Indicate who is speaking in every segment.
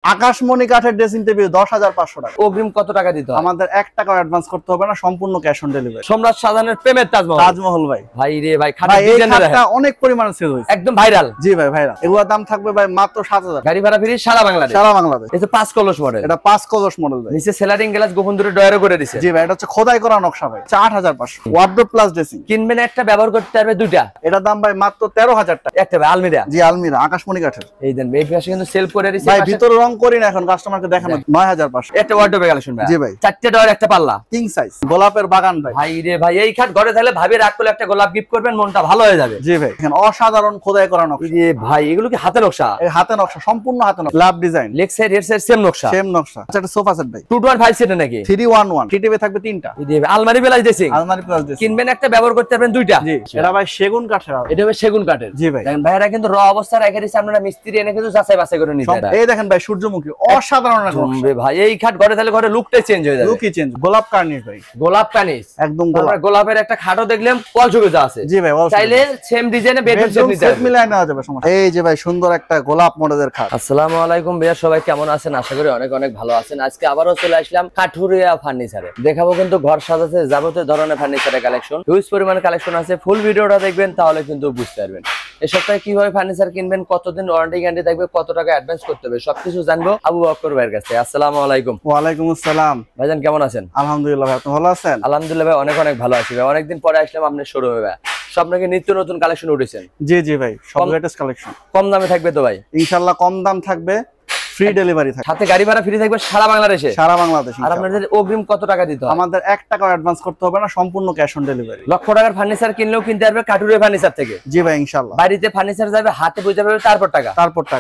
Speaker 1: আকাশমণি কাঠের dressing table 10,500 টাকা।
Speaker 2: অগ্রিম কত টাকা দিতে হবে?
Speaker 1: আমাদের 1 টাকা অ্যাডভান্স করতে হবে না, সম্পূর্ণ ক্যাশ অন ডেলিভারি।
Speaker 2: সম্রাট শাহজাহানের প্রেমের তাজমহল।
Speaker 1: তাজমহল ভাই।
Speaker 2: ভাই রে ভাই,
Speaker 1: এই খাটটা অনেক পরিমাণে সেল হইছে,
Speaker 2: একদম ভাইরাল।
Speaker 1: জি ভাই ভাইরাল। এগুলোর দাম থাকবে ভাই মাত্র 7,000।
Speaker 2: গাড়ি ভাড়া ফ্রি সারা বাংলাদেশ।
Speaker 1: সারা বাংলাদেশ।
Speaker 2: এটা 5 কলস মডেল।
Speaker 1: এটা 5 কলস মডেল ভাই।
Speaker 2: নিচে সেলারিং গ্লাস গোপন দূরে ডয়ারও করে দিয়েছে।
Speaker 1: জি ভাই, এটা হচ্ছে খোদাই করা নকশা ভাই। 8,500। Wardrobe plus dressing.
Speaker 2: কিনবেন একটা, ব্যবহার করতে পারবে দুইটা।
Speaker 1: এটার দাম ভাই মাত্র 13,000 টাকা।
Speaker 2: একটা ভাই আলমিরা।
Speaker 1: জি আলমিরা আকাশমণি কাঠের।
Speaker 2: এই দেন এই পাশে কিন্তু সেল করে দিয়েছে
Speaker 1: ভাই, ভিতরে রং করি না এখন, কাস্টমারকে দেখানো। 9,500।
Speaker 2: একটা ওয়ার্ডরোব কালেকশন ভাই।
Speaker 1: জি ভাই।
Speaker 2: 4টে ডয়ার একটা পাল্লা।
Speaker 1: কিং সাইজ গোলাপের বাগান ভাই।
Speaker 2: ভাই রে ভাই, এই খাট ঘরে থাকলে ভাবি রাগ করলে একটা গোলাপ গিফট করবেন, মনটা ভালো হয়ে যাবে।
Speaker 1: জি ভাই, এখানে অসাধারণ খোদাই করা নকশা।
Speaker 2: এই যে ভাই, এগুলো কি হাতে নকশা?
Speaker 1: এই হাতে নকশা, সম্পূর্ণ হাতে নকশা। লাভ design,
Speaker 2: leg side head side same নকশা।
Speaker 1: সেম নকশা। আচ্ছা, এটা সোফা সেট ভাই।
Speaker 2: 2.5 সিটের নাকি?
Speaker 1: 311। টিটিভি থাকবে 3টা।
Speaker 2: এই যে আলমারি প্লাস ড্রেসিং।
Speaker 1: আলমারি প্লাস ড্রেসিং।
Speaker 2: কিনবেন একটা, ব্যবহার করতে পারবেন দুইটা।
Speaker 1: জি, এটা ভাই সেগুন কাঠের।
Speaker 2: এটা হবে সেগুন কাঠের।
Speaker 1: জি ভাই।
Speaker 2: দেখেন ভাইরা কিন্তু র অবস্থা রেখে দিয়েছে, আপনারা মিস্ত্রি এনে কিন্তু যাচাই বাছাই করে নিতে পারেন।
Speaker 1: এই দেখেন ভাই, সূর্যমুখী অসাধারণ নকশা
Speaker 2: ভাই। এই খাট ঘরে থাকলে ঘরে লুকটাই চেঞ্জ হয়ে যাবে।
Speaker 1: লুকই চেঞ্জ। গোলাপ কার্নিশ ভাই।
Speaker 2: গোলাপ কানিস,
Speaker 1: একদম গোলাপ।
Speaker 2: গোলাপের একটা খাটও দেখলাম পলচুগোজা আছে।
Speaker 1: জি ভাই,
Speaker 2: চাইলে সেম ডিজাইনে বেডরুম সেট নিতে পারবেন।
Speaker 1: মিলাই নেওয়া যাবে সমস্যা। এই যে ভাই, সুন্দর একটা গোলাপ মডেলের খাট।
Speaker 2: আসসালামু আলাইকুম ভাইয়া, সবাই কেমন আছেন? আশা করি অনেক অনেক ভালো আছেন। আজকে আবারও চলে আসলাম কাঠুরিয়া ফার্নিচারে। দেখাবো কিন্তু ঘর সাজাতে যাবতীয় ধরনের ফার্নিচারের কালেকশন। হিউজ পরিমাণে কালেকশন আছে। ফুল ভিডিওটা দেখবেন, তাহলে কিন্তু বুঝতে পারবেন এই সপ্তাহে কিভাবে ফার্নিচার কিনবেন, কতদিন ওয়ারেন্টি গ্যারান্টি থাকবে, কত টাকা অ্যাডভান্স করতে হবে, সবকিছু জানবো আবু বকর ভাইয়ের কাছে। আসসালামু আলাইকুম।
Speaker 1: ওয়ালাইকুম আসসালাম।
Speaker 2: ভাইজান কেমন আছেন?
Speaker 1: আলহামদুলিল্লাহ ভাই, আপনি ভালো আছেন?
Speaker 2: আলহামদুলিল্লাহ ভাই, অনেক অনেক ভালো আছি ভাই। অনেকদিন পরে আসলাম আপনার শোরুমে ভাই। সব নাকি নিত্য নতুন কালেকশন উঠেছেন।
Speaker 1: জি জি ভাই, সব লেটেস্ট কালেকশন।
Speaker 2: কম দামে থাকবে তো ভাই?
Speaker 1: ইনশাআল্লাহ কম দাম থাকবে, ফ্রি ডেলিভারি থাকবে।
Speaker 2: সাথে গাড়ি ভাড়া ফ্রি থাকবে সারা বাংলাদেশে।
Speaker 1: সারা বাংলাদেশ।
Speaker 2: আর আপনাদের অগ্রিম কত টাকা দিতে হবে?
Speaker 1: আমাদের 1 টাকা অ্যাডভান্স করতে হবে না, সম্পূর্ণ ক্যাশ অন ডেলিভারি।
Speaker 2: লক্ষ টাকার ফার্নিচার কিনলেও কিনতে পারবে কাঠুরিয়া ফার্নিচার থেকে।
Speaker 1: জি ভাই, ইনশাআল্লাহ।
Speaker 2: বাড়িতে ফার্নিচার যাবে, হাতে বুঝতে পারবে, তারপর টাকা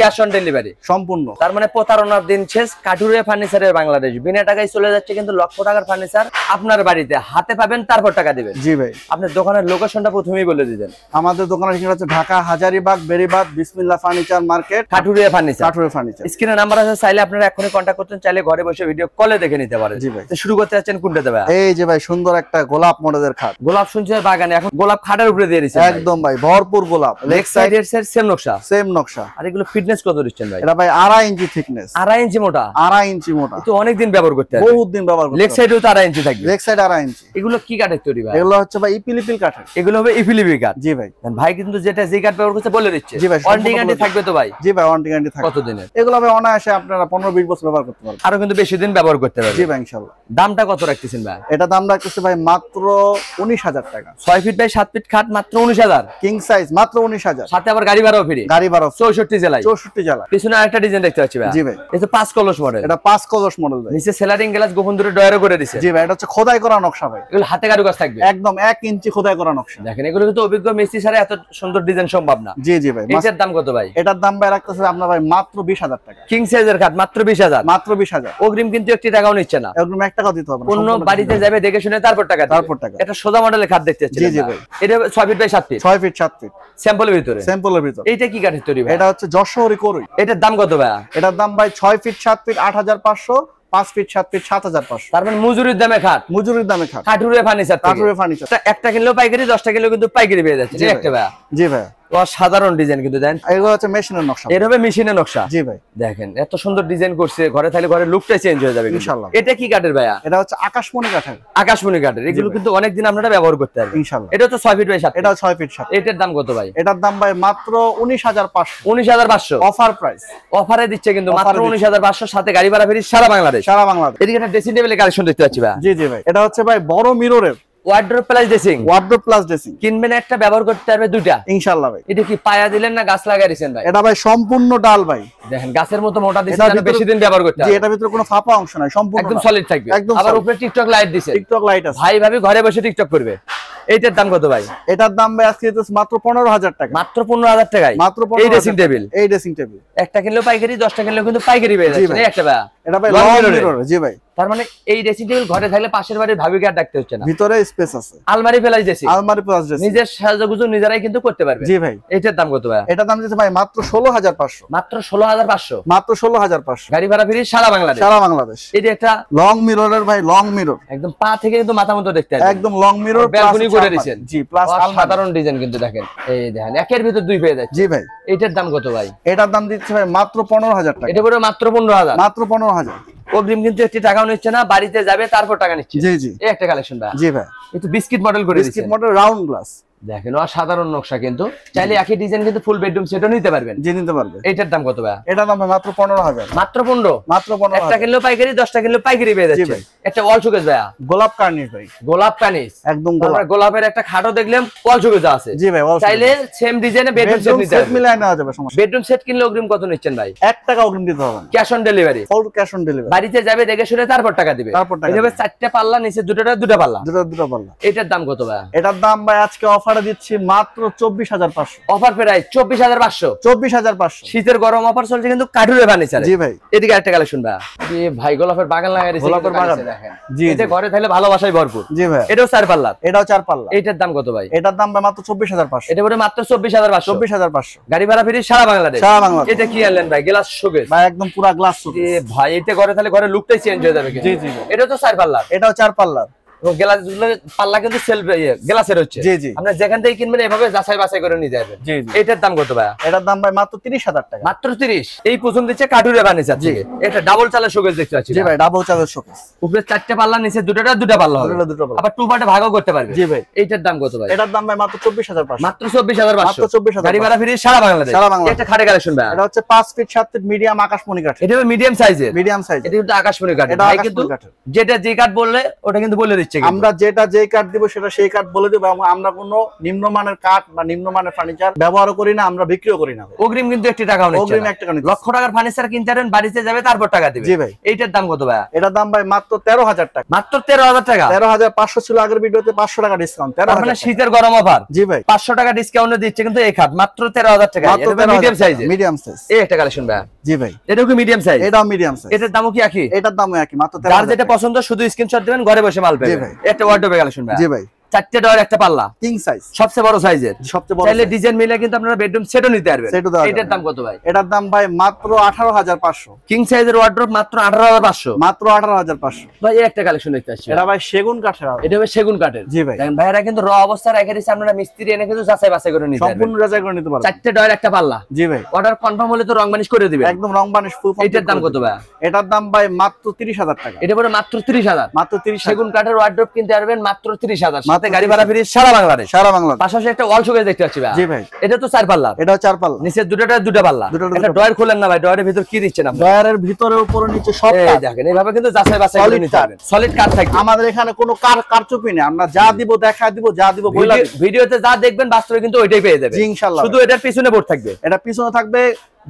Speaker 2: ক্যাশ অন ডেলিভারি
Speaker 1: সম্পূর্ণ।
Speaker 2: তার মানে প্রতারণার দিন শেষ। কাঠুরিয়া ফার্নিচারের বাংলাদেশ বিনা টাকায় চলে যাচ্ছে, কিন্তু লক্ষ টাকার ফার্নিচার আপনার বাড়িতে হাতে পাবেন, তারপর টাকা দিবেন।
Speaker 1: জি ভাই।
Speaker 2: আপনার দোকানের লোকেশনটা প্রথমেই বলে দিবেন।
Speaker 1: আমাদের দোকানের ঠিকানা হচ্ছে ঢাকা হাজারীবাগ বেরিবাদ বিসমিল্লাহ ফার্নিচার মার্কেট,
Speaker 2: কাঠুরিয়া ফার্নিচার।
Speaker 1: কাঠুরিয়া ফার্নিচার।
Speaker 2: স্ক্রিনে নাম্বার আছে, চাইলে আপনারা এখনই কন্টাক্ট করতে, চাইলে ঘরে বসে ভিডিও কলে দেখে নিতে পারেন।
Speaker 1: জি ভাই।
Speaker 2: শুরু করতে যাচ্ছেন কোনটাতে ভাই?
Speaker 1: এই যে ভাই, সুন্দর একটা গোলাপ মডেলের খাট।
Speaker 2: গোলাপ শুনছে বাগানে, এখন গোলাপ খাটের উপরে দিয়ে দিয়েছেন।
Speaker 1: একদম ভাই, ভরপুর গোলাপ।
Speaker 2: লেগ সাইড এর সেম নকশা।
Speaker 1: সেম নকশা।
Speaker 2: আর এগুলো ফিটনেস কত দিচ্ছেন ভাই?
Speaker 1: এটা ভাই 2.5 ইঞ্চি থিকনেস।
Speaker 2: 2.5 ইঞ্চি মোটা।
Speaker 1: 2.5 ইঞ্চি মোটা।
Speaker 2: তো অনেক দিন ব্যবহার করতে হবে,
Speaker 1: বহুত দিন ব্যবহার করতে হবে।
Speaker 2: লেগ সাইডেও তো 2.5 ইঞ্চি থাকবে।
Speaker 1: লেগ সাইড 2.5 ইঞ্চি।
Speaker 2: এগুলো কি কাঠের তৈরি ভাই?
Speaker 1: এগুলো হচ্ছে ভাই ইপিলিপিল কাঠের।
Speaker 2: এগুলো হবে ইপিলিপি কাঠ।
Speaker 1: জি ভাই।
Speaker 2: ভাই কিন্তু যেটা যে কাঠ ব্যবহার করতে বলে দিচ্ছে।
Speaker 1: জি ভাই,
Speaker 2: ওয়ারেন্টি গ্যারান্টি থাকবে তো ভাই?
Speaker 1: জি ভাই, ওয়ারেন্টি গ্যারান্টি থাকবে।
Speaker 2: কত দিনের?
Speaker 1: এগুলো ভাই অনায়াসে আপনারা 15-20 বছর ব্যবহার করতে পারবেন।
Speaker 2: আরো কিন্তু বেশি দিন ব্যবহার করতে পারবেন।
Speaker 1: জি ভাই, ইনশাআল্লাহ।
Speaker 2: দামটা কত রাখতেছেন ভাই?
Speaker 1: এটা দাম রাখতেছে ভাই মাত্র 19,000 টাকা।
Speaker 2: 6 ফিট বাই 7 ফিট খাট মাত্র 19,000।
Speaker 1: কিং সাইজ মাত্র 19,000।
Speaker 2: সাথে আবার গাড়ি ভাড়াও ফ্রি।
Speaker 1: গাড়ি ভাড়া
Speaker 2: 64 জেলায়।
Speaker 1: 64 জেলায়।
Speaker 2: পিছনে আরেকটা ডিজাইন দেখতে পাচ্ছি ভাই।
Speaker 1: জি ভাই।
Speaker 2: এটা 5 কলস মডেল।
Speaker 1: এটা 5 কলস মডেল ভাই।
Speaker 2: নিচে সেলারিং গ্লাস গোপন দূরে ডয়ারও করে দিয়েছে।
Speaker 1: জি ভাই, এটা হচ্ছে খোদাই করা নকশা ভাই।
Speaker 2: এগুলো হাতে কারুকাজ থাকবে,
Speaker 1: একদম 1 ইঞ্চি খোদাই করা নকশা।
Speaker 2: দেখেন এগুলো কিন্তু অভিজ্ঞ মিস্ত্রি ছাড়া এত সুন্দর ডিজাইন সম্ভব না।
Speaker 1: জি জি ভাই।
Speaker 2: এটার দাম কত ভাই?
Speaker 1: এটার দাম ভাই রাখতেছে আপনার ভাই মাত্র 20,000 টাকা।
Speaker 2: কিং সাইজের খাট মাত্র 20,000।
Speaker 1: মাত্র 20,000।
Speaker 2: অগ্রিম কিন্তু 1 টাকাও নিচ্ছে না।
Speaker 1: একদম 1 টাকা দিতে হবে না।
Speaker 2: অন্য বাড়িতে যাবে, দেখে শুনে তারপর টাকা দিবে।
Speaker 1: তারপর টাকা।
Speaker 2: এটা সোজা মডেলের খাট দেখতে পাচ্ছেন।
Speaker 1: জি জি ভাই।
Speaker 2: এটা 6 feet by 7 feet.
Speaker 1: 6 feet 7 feet.
Speaker 2: স্যাম্পলের ভিতরে।
Speaker 1: স্যাম্পলের ভিতর।
Speaker 2: এইটা কি কাঠের তৈরি ভাই?
Speaker 1: এটা হচ্ছে যশোরী করই।
Speaker 2: এটার দাম কত ভাই?
Speaker 1: এটার দাম ভাই 6 ফিট 7 ফিট 8,500, 5 ফিট 7 ফিট 7,500।
Speaker 2: তার মানে মজুরির দামে খাট,
Speaker 1: মজুরির দামে খাট।
Speaker 2: কাঠুরিয়া ফার্নিচার।
Speaker 1: কাঠুরিয়া ফার্নিচার।
Speaker 2: একটা কিনলেও পাইকারি, 10টা কিনলেও কিন্তু পাইকারি পেয়ে যাচ্ছে। একটা ভাই।
Speaker 1: জি ভাই।
Speaker 2: সাধারণ ডিজাইন কিন্তু দেন।
Speaker 1: এগুলো হচ্ছে মেশিনের নকশা।
Speaker 2: এর হবে মেশিনের নকশা।
Speaker 1: জি ভাই।
Speaker 2: দেখেন এত সুন্দর ডিজাইন করছে, ঘরে থাকলে ঘরের লুকটাই চেঞ্জ হয়ে যাবে
Speaker 1: ইনশাআল্লাহ।
Speaker 2: এটা কি কাঠের ভাইয়া?
Speaker 1: এটা হচ্ছে আকাশমণি কাঠের।
Speaker 2: আকাশমণি কাঠের। এগুলো কিন্তু অনেক দিন আপনারা ব্যবহার করতে পারবেন
Speaker 1: ইনশাআল্লাহ।
Speaker 2: এটা তো 6 ফিট বাই 7।
Speaker 1: এটা 6 ফিট 7।
Speaker 2: এটার দাম কত ভাই?
Speaker 1: এটার দাম ভাই মাত্র 19,500।
Speaker 2: 19,500
Speaker 1: অফার প্রাইস।
Speaker 2: অফারে দিচ্ছে কিন্তু মাত্র 19,500, সাথে গাড়ি ভাড়া ফ্রি সারা বাংলাদেশ।
Speaker 1: সারা বাংলাদেশ।
Speaker 2: এদিকে একটা ড্রেসিং টেবিলের কালেকশন দেখতে পাচ্ছি ভাই।
Speaker 1: জি জি ভাই। এটা হচ্ছে ভাই বড় মিররের
Speaker 2: wardrobe plus dressing.
Speaker 1: Wardrobe plus dressing.
Speaker 2: কিনবেন একটা, ব্যবহার করতে পারবে দুইটা।
Speaker 1: ইনশাআল্লাহ ভাই।
Speaker 2: এটা কি পায়া দিলেন না গাছ লাগাই দিয়েছেন ভাই?
Speaker 1: এটা ভাই সম্পূর্ণ ডাল ভাই।
Speaker 2: দেখেন গাছের মতো মোটা দিছেন, যেন বেশি দিন ব্যবহার করতে
Speaker 1: জি,
Speaker 2: পারবে।
Speaker 1: এটার ভিতরে কোনো ফাঁপা অংশ নাই, সম্পূর্ণ
Speaker 2: একদম সলিড থাকবে। আবার উপরে টিকটক লাইট দিছে।
Speaker 1: টিকটক লাইট আছে।
Speaker 2: ভাই ভাবি ঘরে বসে টিকটক করবে। এইটার দাম কত ভাই?
Speaker 1: এটার দাম ভাই আজকে মাত্র 15,000 টাকা।
Speaker 2: মাত্র 15,000 টাকায়
Speaker 1: মাত্র
Speaker 2: এই ড্রেসিং টেবিল।
Speaker 1: এই ড্রেসিং টেবিল
Speaker 2: একটা কিনলেও পাইকারি, 10টা কিনলেও কিন্তু পাইকারি পেয়ে যাচ্ছে। একটা ভাই।
Speaker 1: এটা ভাই লং মিরর। জি ভাই।
Speaker 2: তার মানে এই ড্রেসিং টেবিল ঘরে থাকলে পাশের বাড়ির ভাবিকে আর ডাকতে হচ্ছে না,
Speaker 1: ভিতরে স্পেস আছে,
Speaker 2: আলমারি ফেলাই ড্রেসিং,
Speaker 1: আলমারি প্লাস ড্রেসিং,
Speaker 2: নিজের সাজাগুজু নিজেরাই কিন্তু করতে পারবে।
Speaker 1: জি ভাই।
Speaker 2: এটার দাম কত ভাই?
Speaker 1: এটার দাম দিতে ভাই মাত্র 16500,
Speaker 2: মাত্র 16500,
Speaker 1: মাত্র 16500,
Speaker 2: গাড়ি ভাড়া ফ্রি সারা বাংলাদেশ,
Speaker 1: সারা বাংলাদেশ।
Speaker 2: এই যে একটা
Speaker 1: লং মিররের ভাই, লং মিরর,
Speaker 2: একদম পা থেকে কিন্তু মাথা মতো দেখতে পারবেন,
Speaker 1: একদম লং মিরর,
Speaker 2: ব্যালকনি করে দিয়েছেন।
Speaker 1: জি, প্লাস
Speaker 2: সাধারণ ডিজাইন কিন্তু দেখেন, এই দেখেন একের ভিতর দুই পেয়ে যাচ্ছে।
Speaker 1: জি ভাই।
Speaker 2: এটার দাম কত ভাই?
Speaker 1: এটার দাম দিচ্ছে ভাই মাত্র 15000 টাকা।
Speaker 2: এটা পুরো মাত্র 15000,
Speaker 1: মাত্র 15000।
Speaker 2: অগ্রিম কিন্তু একটি টাকাও নিচ্ছে না, বাড়িতে যাবে তারপর টাকা নিচ্ছে।
Speaker 1: জি জি,
Speaker 2: এই একটা কালেকশন ভাই।
Speaker 1: জি ভাই।
Speaker 2: একটু বিস্কিট মডেল করে
Speaker 1: বিস্কিট মডেল, রাউন্ড গ্লাস,
Speaker 2: দেখেন অসাধারণ নকশা, কিন্তু চাইলে একই ডিজাইন কিন্তু ফুল বেডরুম সেটও নিতে পারবেন।
Speaker 1: জি, নিতে পারবে।
Speaker 2: এটার দাম কত ভাই?
Speaker 1: এটার দাম মাত্র 15000,
Speaker 2: মাত্র 15,
Speaker 1: মাত্র 15000।
Speaker 2: একটা কিনলেও পাইকারি, 10টা কিনলেও পাইকারি পেয়ে যাচ্ছে। একটা ওয়াল শোকেস ভাই,
Speaker 1: গোলাপ কার্নিশ ভাই,
Speaker 2: গোলাপ কানিস,
Speaker 1: একদম
Speaker 2: আমরা গোলাপের একটা খাটও দেখলাম, ওয়াল শোকেস আছে।
Speaker 1: জি ভাই,
Speaker 2: চাইলে সেম ডিজাইনে বেডরুম সেট নিতে পারবেন,
Speaker 1: মিলাই নেওয়া যাবে, সমস্যা।
Speaker 2: বেডরুম সেট কিনলে অগ্রিম কত নিচ্ছেন ভাই?
Speaker 1: 1 টাকা অগ্রিম দিতে হবে না,
Speaker 2: cash on delivery,
Speaker 1: full cash on delivery.
Speaker 2: বাড়িতে যাবে দেখে শুনে তারপর টাকা দিবে। এভাবে 4টা পাল্লা, নিচে দুটা পাল্লা,
Speaker 1: দুটো পাল্লা।
Speaker 2: এটার দাম কত ভাই?
Speaker 1: এটার দাম ভাই আজকে অফারে দিচ্ছি মাত্র 24500,
Speaker 2: অফার প্রাইস 24500,
Speaker 1: 24500।
Speaker 2: শীতের গরম অফার চলছে কিন্তু কাঠুরে ফার্নিচার।
Speaker 1: জি ভাই।
Speaker 2: এদিকে একটা কালেকশন ভাই, এই ভাই গোলাপের বাগান লাগাই দিয়েছে,
Speaker 1: গোলাপের বাগান
Speaker 2: দেখেন।
Speaker 1: জি,
Speaker 2: এটা ঘরে থাকলে ভালোবাসায় ভরপুর।
Speaker 1: জি ভাই।
Speaker 2: এটাও 4 পাল্লা,
Speaker 1: এটাও 4 পাল্লা।
Speaker 2: এটার দাম কত ভাই?
Speaker 1: এটার দাম ভাই মাত্র 24500,
Speaker 2: এটা পড়ে মাত্র 24500,
Speaker 1: 24500।
Speaker 2: গাড়ি ভাড়া ফ্রি সারা বাংলাদেশ,
Speaker 1: সারা বাংলাদেশ।
Speaker 2: এটা কি আনলেন ভাই? গ্লাস শোকেস
Speaker 1: ভাই, একদম পুরো গ্লাস শোকেস।
Speaker 2: এ ভাই, এটা ঘরে থাকলে ঘরের লুকটাই চেঞ্জ হয়ে যাবে।
Speaker 1: জি জি,
Speaker 2: এটা তো 4 পাল্লা,
Speaker 1: এটাও 4 পাল্লা।
Speaker 2: এবং গ্লাস পাল্লা কিন্তু সেলফ গ্লাসের হচ্ছে।
Speaker 1: জি জি,
Speaker 2: আপনি যেখান থেকে কিনবেন এভাবে যাচাই বাছাই করে নিয়ে যাবেন।
Speaker 1: জি জি।
Speaker 2: এটার দাম কত ভাই?
Speaker 1: এটার দাম ভাই মাত্র 30000 টাকা,
Speaker 2: মাত্র 30। এই প্রথম দিচ্ছে কাঠুরে ফার্নিচার থেকে, এটা ডাবল চালের শোকেস দেখতে পাচ্ছি।
Speaker 1: জি ভাই, ডাবল চালের শোকেস,
Speaker 2: উপরে 4টা পাল্লা, নিচে দুটা পাল্লা হবে,
Speaker 1: দুটো পাল্লা।
Speaker 2: আবার টু পার্টে ভাগও করতে পারবে।
Speaker 1: জি ভাই।
Speaker 2: এটার দাম কত ভাই?
Speaker 1: এটার দাম ভাই মাত্র 24500,
Speaker 2: মাত্র 24500,
Speaker 1: মাত্র 24500।
Speaker 2: গাড়ি ভাড়া ফ্রি সারা বাংলাদেশ,
Speaker 1: সারা বাংলাদেশ।
Speaker 2: এটা খাটে কালেকশন ভাই,
Speaker 1: এটা হচ্ছে 5 ফিট 7 ফিট মিডিয়াম আকাশমণি কাঠ,
Speaker 2: এটা মিডিয়াম সাইজের,
Speaker 1: মিডিয়াম সাইজ।
Speaker 2: এটা কিন্তু আকাশমণি কাঠ।
Speaker 1: এটা
Speaker 2: ভাই কিন্তু
Speaker 1: আকাশমণি কাঠের।
Speaker 2: যেটা যে কাঠ বললে ওটা কিন্তু বলে দিচ্ছে,
Speaker 1: আমরা যেটা যে কাঠ দিব সেটা সেই কাঠ বলে দেব। এবং আমরা কোনো নিম্নমানের কাঠ বা নিম্নমানের ফার্নিচার ব্যবহার করি না, আমরা বিক্রিও করি না।
Speaker 2: অগ্রিম কিন্তু একটি টাকাও নিচ্ছে
Speaker 1: অগ্রিম
Speaker 2: না।
Speaker 1: 1 টাকা নিচ্ছে।
Speaker 2: লক্ষ টাকার ফার্নিচার কিনতে পারেন, বাড়িতে যাবে তারপর টাকা দিবে।
Speaker 1: জি ভাই।
Speaker 2: এইটার দাম কত ভাই?
Speaker 1: এটার দাম ভাই মাত্র 13000 টাকা,
Speaker 2: মাত্র 13000 টাকা,
Speaker 1: 13500 ছিল আগের ভিডিওতে, 500 টাকা ডিসকাউন্ট,
Speaker 2: তার মানে
Speaker 1: 13000।
Speaker 2: শীতের গরম অফার।
Speaker 1: জি ভাই,
Speaker 2: 500 টাকা ডিসকাউন্ট দিচ্ছে কিন্তু এই খাট মাত্র 13000 টাকা,
Speaker 1: মাত্র
Speaker 2: এটা মিডিয়াম সাইজের।
Speaker 1: Medium size.
Speaker 2: এই একটা কালেকশন ভাই।
Speaker 1: জি ভাই,
Speaker 2: এটাও কি মিডিয়াম সাইজ?
Speaker 1: এটাও মিডিয়াম সাইজ।
Speaker 2: এটার দামও কি একই?
Speaker 1: এটার দামও একই, মাত্র
Speaker 2: যার
Speaker 1: 13000।
Speaker 2: যেটা পছন্দ শুধু স্ক্রিনশট দিবেন, ঘরে বসে মাল
Speaker 1: জি
Speaker 2: পাবেন।
Speaker 1: ভাই।
Speaker 2: একটা ওয়ার্ডরোব কালেকশন ভাই।
Speaker 1: জি ভাই,
Speaker 2: 4টে ডয়ার, একটা পাল্লা,
Speaker 1: কিং সাইজ,
Speaker 2: সবচেয়ে বড় সাইজের,
Speaker 1: সবচেয়ে বড়
Speaker 2: চাইলে
Speaker 1: size।
Speaker 2: ডিজাইন মিলে কিন্তু আপনারা বেডরুম সেটও নিতে পারবেন।
Speaker 1: সেটও দেওয়া যাবে।
Speaker 2: এটার দাম কত ভাই?
Speaker 1: এটার দাম ভাই মাত্র 18500,
Speaker 2: কিং সাইজের ওয়ার্ডরোব মাত্র 18500,
Speaker 1: মাত্র 18500।
Speaker 2: ভাই এই একটা কালেকশন দেখতে আসছে,
Speaker 1: এটা ভাই সেগুন কাঠের।
Speaker 2: এটা হবে সেগুন কাঠের।
Speaker 1: জি ভাই।
Speaker 2: দেখেন ভাইরা কিন্তু র অবস্থায় রেখে দিয়েছে, আপনারা মিস্ত্রি এনে কিন্তু যাচাই বাছাই করে নিতে পারবেন।
Speaker 1: সম্পূর্ণ যাচাই করে নিতে পারবেন।
Speaker 2: 4টে ডয়ার, একটা পাল্লা।
Speaker 1: জি ভাই।
Speaker 2: অর্ডার কনফার্ম হলে তো রং বানিশ করে দিবেন,
Speaker 1: একদম রং বানিশ ফুল।
Speaker 2: এটার দাম কত ভাই?
Speaker 1: এটার দাম ভাই মাত্র 30000 টাকা,
Speaker 2: এটা পড়ে মাত্র 30000,
Speaker 1: মাত্র 30000।
Speaker 2: সেগুন কাঠের ওয়ার্ডরোব কিনতে পারবেন মাত্র 30000, সাথে
Speaker 1: মাত্র
Speaker 2: গাড়ি ভাড়া ফ্রি সারা বাংলাদেশ।
Speaker 1: সারা বাংলা।
Speaker 2: পাশাপাশি একটা ওয়াল শোকেস দেখতে পাচ্ছি ভাই।
Speaker 1: জি ভাই।
Speaker 2: এটা তো 4 পাল্লা,
Speaker 1: এটাও 4 পাল্লা,
Speaker 2: নিচে দুটা পাল্লা।
Speaker 1: দুটো
Speaker 2: একটা ডয়ার খুলেন না ভাই, ডয়ারের ভিতর কি দিচ্ছেন আপনি?
Speaker 1: ডয়ারের ভিতরে উপরে নিচে সব
Speaker 2: এই
Speaker 1: কাঠ।
Speaker 2: দেখেন, এইভাবে কিন্তু যাচাই বাছাই করে
Speaker 1: Solid
Speaker 2: নিতে পারবেন। সলিড কাঠ থাকবে।
Speaker 1: আমাদের এখানে কোনো কারচুপি নেই, আমরা যা দিব দেখায় দিব, যা দিব বইলা দিব।
Speaker 2: ভিডিওতে যা দেখবেন বাস্তবে কিন্তু ওইটাই পেয়ে যাবেন।
Speaker 1: জি ইনশাআল্লাহ।
Speaker 2: শুধু এটার পিছনে বোর্ড থাকবে,
Speaker 1: এটা পিছনে থাকবে